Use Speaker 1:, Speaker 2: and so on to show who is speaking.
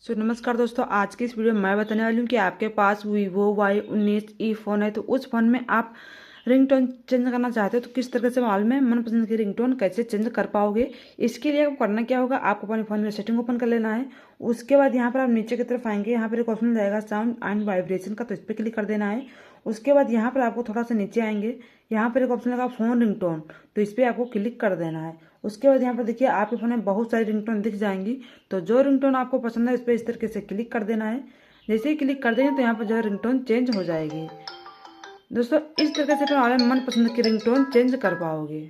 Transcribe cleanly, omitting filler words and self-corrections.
Speaker 1: नमस्कार दोस्तों, आज की इस वीडियो में मैं बताने वाली हूँ कि आपके पास वीवो Y19e फ़ोन है तो उस फ़ोन में आप रिंगटोन चेंज करना चाहते हो तो किस तरह से मोबाइल में मनपसंद की रिंगटोन कैसे चेंज कर पाओगे। इसके लिए आपको करना क्या होगा, आपको अपने फ़ोन में सेटिंग ओपन कर लेना है। उसके बाद यहाँ पर आप नीचे की तरफ आएंगे, यहाँ पर एक ऑप्शन रहेगा साउंड एंड वाइब्रेशन का, तो इस पर क्लिक कर देना है। उसके बाद यहाँ पर आपको थोड़ा सा नीचे आएंगे, यहाँ पर एक ऑप्शन लगा फ़ोन रिंगटोन, तो इस पर आपको क्लिक कर देना है। उसके बाद यहाँ पर देखिए आपके फ़ोन में बहुत सारी रिंगटोन दिख जाएंगी, तो जो रिंगटोन आपको पसंद है इस पर इस तरीके से क्लिक कर देना है। जैसे ही क्लिक कर देंगे तो यहाँ पर जो है रिंगटोन चेंज हो जाएगी। दोस्तों, इस तरीके से अपने मन पसंद की रिंगटोन चेंज कर पाओगे।